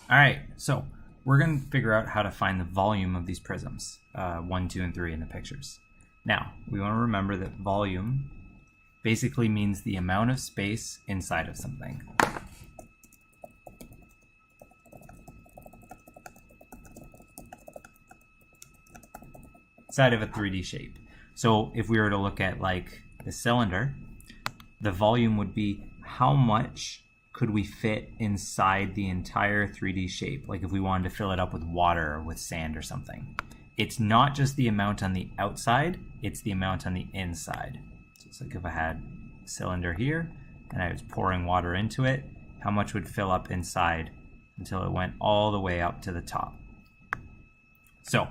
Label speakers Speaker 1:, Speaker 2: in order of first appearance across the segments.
Speaker 1: All right, so we're going to figure out how to find the volume of these prisms, 1, 2, and 3 in the pictures. Now, we want to remember that volume basically means the amount of space inside of something. Inside of a 3D shape. So if we were to look at like the cylinder, the volume would be how much could we fit inside the entire 3D shape? Like if we wanted to fill it up with water or with sand or something. It's not just the amount on the outside, it's the amount on the inside. So it's like if I had a cylinder here and I was pouring water into it, how much would fill up inside until it went all the way up to the top. So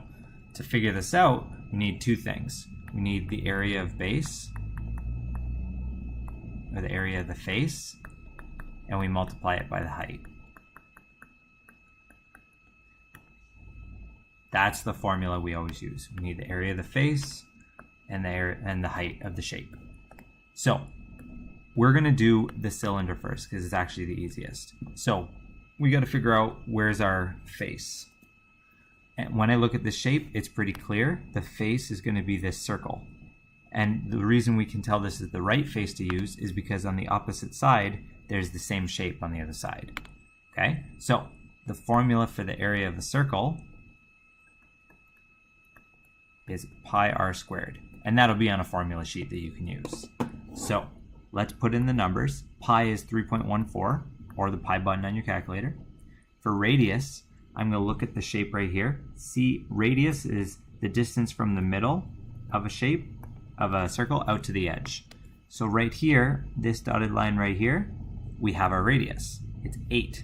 Speaker 1: to figure this out, we need two things. We need the area of base, or the area of the face, and we multiply it by the height. That's the formula we always use. We need the area of the face and the height of the shape. So we're going to do the cylinder first because it's actually the easiest. So we got to figure out where's our face. And when I look at this shape, it's pretty clear. The face is going to be this circle. And the reason we can tell this is the right face to use is because on the opposite side, there's the same shape on the other side. Okay, so the formula for the area of the circle is pi r squared. And that'll be on a formula sheet that you can use. So let's put in the numbers. Pi is 3.14, or the pi button on your calculator. For radius, I'm going to look at the shape right here. See, radius is the distance from the middle of a shape, of a circle, out to the edge. So right here, this dotted line right here, we have our radius. It's 8.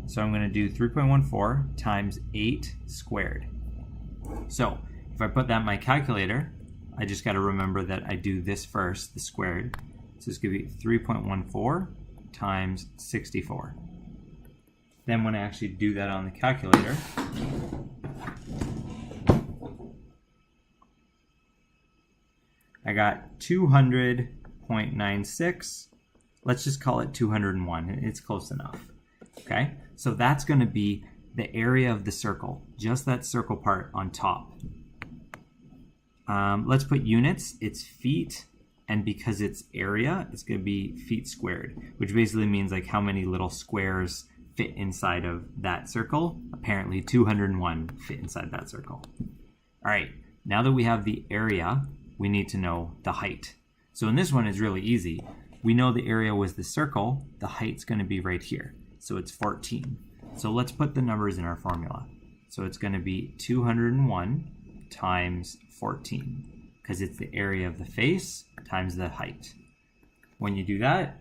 Speaker 1: So I'm going to do 3.14 times 8 squared. So if I put that in my calculator, I just got to remember that I do this first, the squared. So it's going to be 3.14 times 64. Then when I actually do that on the calculator, I got 200.96. Let's just call it 201. It's close enough. Okay, so that's going to be the area of the circle, just that circle part on top. Let's put units. It's feet, and because it's area, it's going to be feet squared, which basically means like how many little squares fit inside of that circle. Apparently 201 fit inside that circle. All right, now that we have the area, we need to know the height. So in this one, it's really easy. We know the area was the circle, the height's going to be right here. So it's 14. So let's put the numbers in our formula. So it's going to be 201 times 14, because it's the area of the face times the height. When you do that,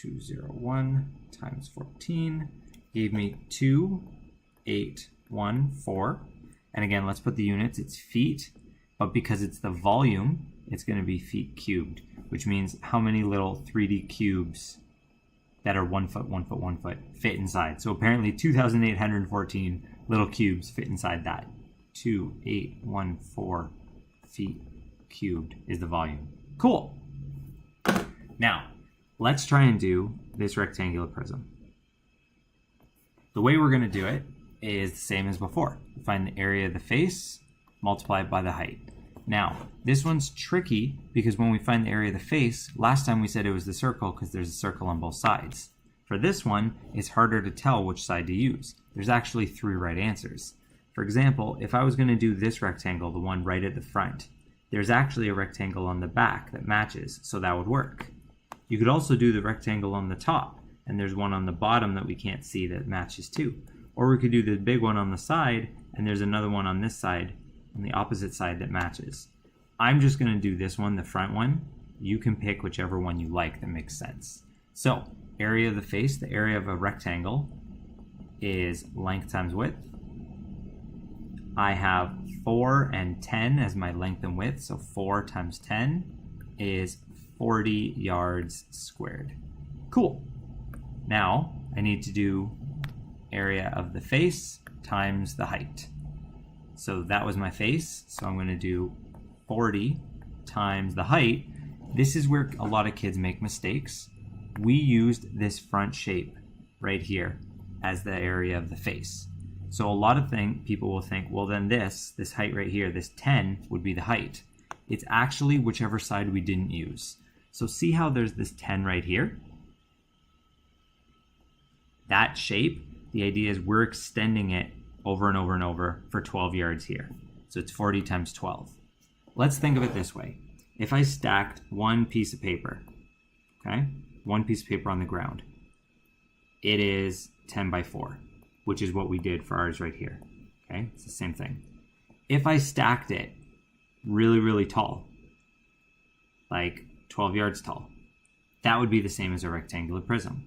Speaker 1: 201 times 14 gave me 2814. And again, let's put the units. It's feet, but because it's the volume, it's going to be feet cubed, which means how many little 3D cubes that are 1 foot, 1 foot, 1 foot fit inside. So apparently 2,814 little cubes fit inside that. 2814 feet cubed is the volume. Cool. Now, let's try and do this rectangular prism. The way we're going to do it is the same as before. Find the area of the face, multiply it by the height. Now, this one's tricky because when we find the area of the face, last time we said it was the circle because there's a circle on both sides. For this one, it's harder to tell which side to use. There's actually 3 right answers. For example, if I was going to do this rectangle, the one right at the front, there's actually a rectangle on the back that matches, so that would work. You could also do the rectangle on the top, and there's one on the bottom that we can't see that matches too. Or we could do the big one on the side, and there's another one on this side, on the opposite side that matches. I'm just going to do this one, the front one. You can pick whichever one you like that makes sense. So, area of the face, the area of a rectangle, is length times width. I have 4 and 10 as my length and width, so 4 times 10 is 40 yards squared. Cool. Now, I need to do area of the face times the height. So that was my face, so I'm going to do 40 times the height. This is where a lot of kids make mistakes. We used this front shape right here as the area of the face. So a lot of people will think, well, then this height right here, this 10 would be the height. It's actually whichever side we didn't use. So see how there's this 10 right here? That shape, the idea is we're extending it over and over and over for 12 yards here. So it's 40 times 12. Let's think of it this way. If I stacked one piece of paper, okay, one piece of paper on the ground, it is 10 by 4, which is what we did for ours right here. Okay, it's the same thing. If I stacked it really, really tall, like 12 yards tall, that would be the same as a rectangular prism.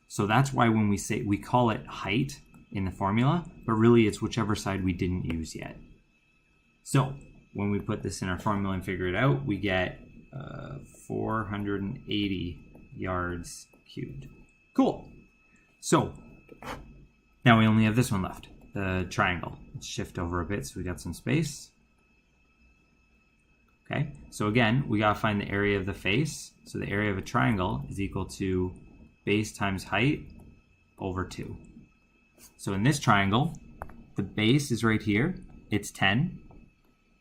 Speaker 1: So that's why when we say, we call it height in the formula, but really it's whichever side we didn't use yet. So when we put this in our formula and figure it out, we get 480 yards cubed. Cool. So now we only have this one left, the triangle. Let's shift over a bit so we got some space. Okay, so again, we gotta find the area of the face. So the area of a triangle is equal to base times height over 2. So in this triangle, the base is right here, it's 10.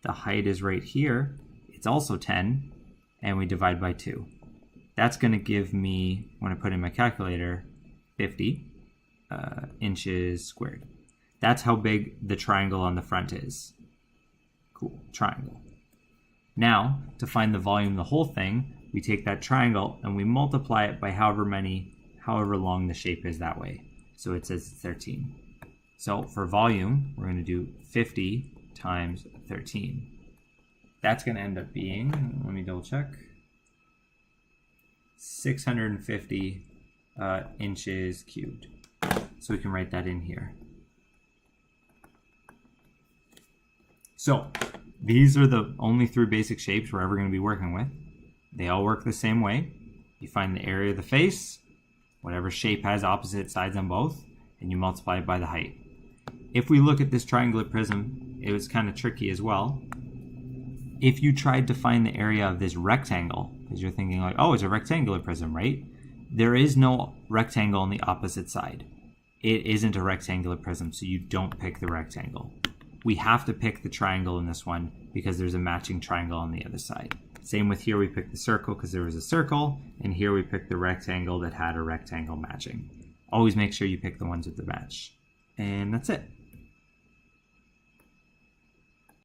Speaker 1: The height is right here, it's also 10, and we divide by 2. That's gonna give me, when I put in my calculator, 50 inches squared. That's how big the triangle on the front is. Cool, triangle. Now, to find the volume of the whole thing, we take that triangle and we multiply it by however long the shape is that way. So it says 13. So for volume, we're going to do 50 times 13. That's going to end up being, let me double check, 650 inches cubed. So we can write that in here. So these are the only 3 basic shapes we're ever going to be working with. They all work the same way. You find the area of the face, whatever shape has opposite sides on both, and you multiply it by the height. If we look at this triangular prism, it was kind of tricky as well. If you tried to find the area of this rectangle, because you're thinking like, oh, it's a rectangular prism, right? There is no rectangle on the opposite side. It isn't a rectangular prism, so you don't pick the rectangle. We have to pick the triangle in this one because there's a matching triangle on the other side. Same with here, we picked the circle because there was a circle, and here we picked the rectangle that had a rectangle matching. Always make sure you pick the ones with the match. And that's it.